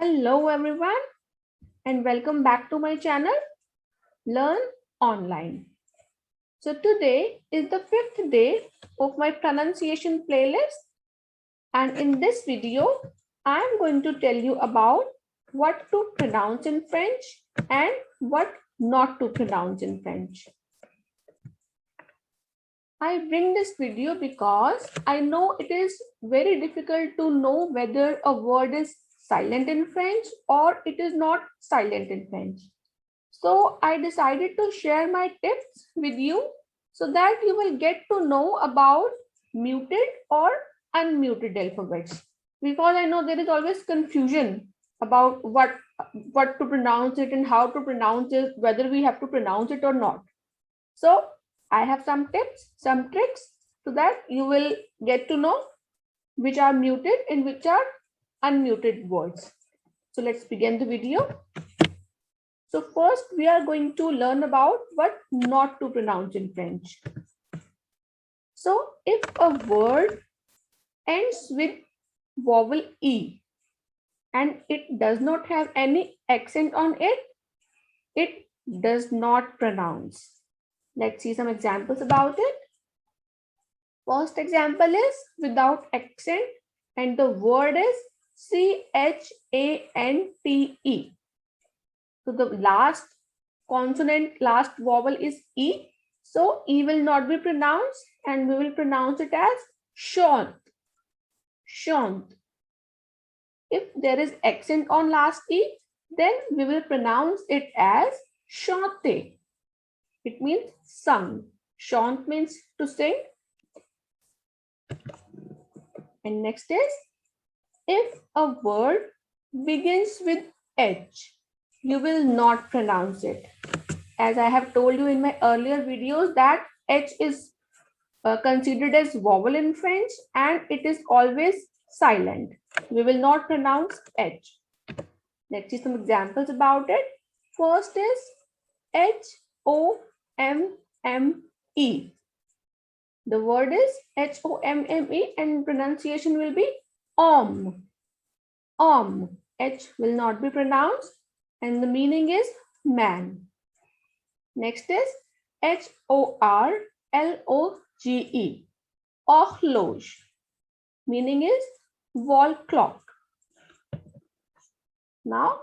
Hello everyone and welcome back to my channel Learn Online. So today is the 5th day of my pronunciation playlist, and in this video I am going to tell you about what to pronounce in French and what not to pronounce in French. I bring this video because I know it is very difficult to know whether a word is silent in French or it is not silent in French. So I decided to share my tips with you so that you will get to know about muted or unmuted alphabets. Because I know there is always confusion about what to pronounce it and how to pronounce it, whether we have to pronounce it or not. So I have some tips, some tricks so that you will get to know which are muted and which are unmuted words. So let's begin the video. So first we are going to learn about what not to pronounce in French. So if a word ends with vowel E and it does not have any accent on it, it does not pronounce. Let's see some examples about it. First example is without accent and the word is chante. So the last consonant, last vowel is E. So E will not be pronounced and we will pronounce it as chant. Chant. If there is accent on last E, then we will pronounce it as chante. It means sung. Chant means to sing. And next is, if a word begins with H, you will not pronounce it. As I have told you in my earlier videos that H is considered as vowel in French and it is always silent. We will not pronounce H. Let's see some examples about it. First is H-O-M-M-E. The word is H-O-M-M-E and pronunciation will be om. Om. H will not be pronounced and the meaning is man. Next is H-O-R-L-O-G-E. Horloge. Meaning is wall clock. Now,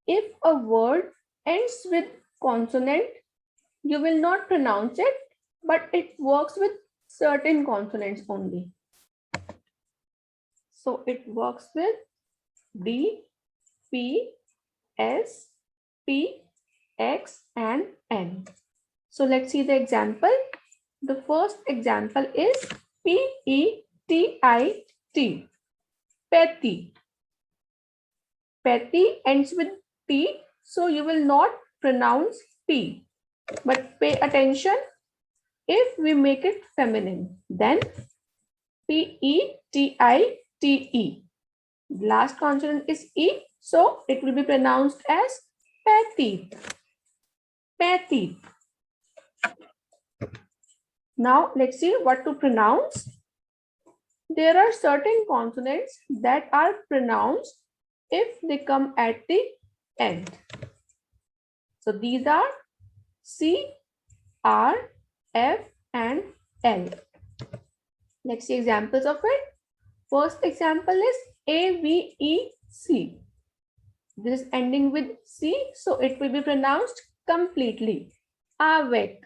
if a word ends with consonant, you will not pronounce it, but it works with certain consonants only. So it works with D, P, S, P, X, and N. So let's see the example. The first example is P-E-T-I-T. Petty. Petty ends with T, so you will not pronounce P. But pay attention, if we make it feminine, then P-E-T-I-T-E. Last consonant is E, so it will be pronounced as petite. Petite. Now let's see what to pronounce. There are certain consonants that are pronounced if they come at the end. So these are C, R, F, and L. Let's see examples of it. First example is A-V-E-C. This is ending with C, so it will be pronounced completely. Avec.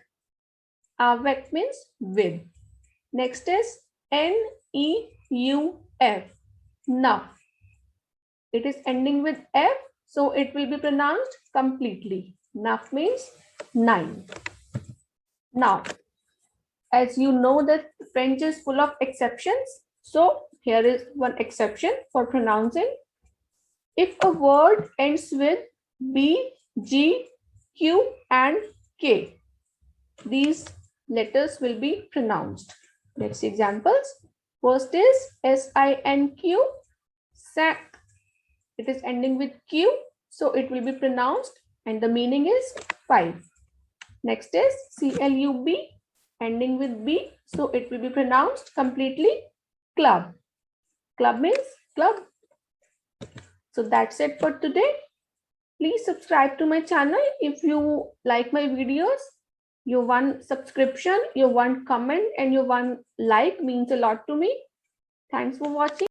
Avec means with. Next is N-E-U-F. Nuff. It is ending with F, so it will be pronounced completely. Nuff means 9. Now, as you know that French is full of exceptions, so here is one exception for pronouncing. If a word ends with B, G, Q, and K, these letters will be pronounced. Let's see examples. First is S-I-N-Q, sack. It is ending with Q, so it will be pronounced and the meaning is 5. Next is C-L-U-B, ending with B, so it will be pronounced completely club. Club means club. So that's it for today. Please subscribe to my channel if you like my videos. Your one subscription, your one comment, and your one like means a lot to me. Thanks for watching.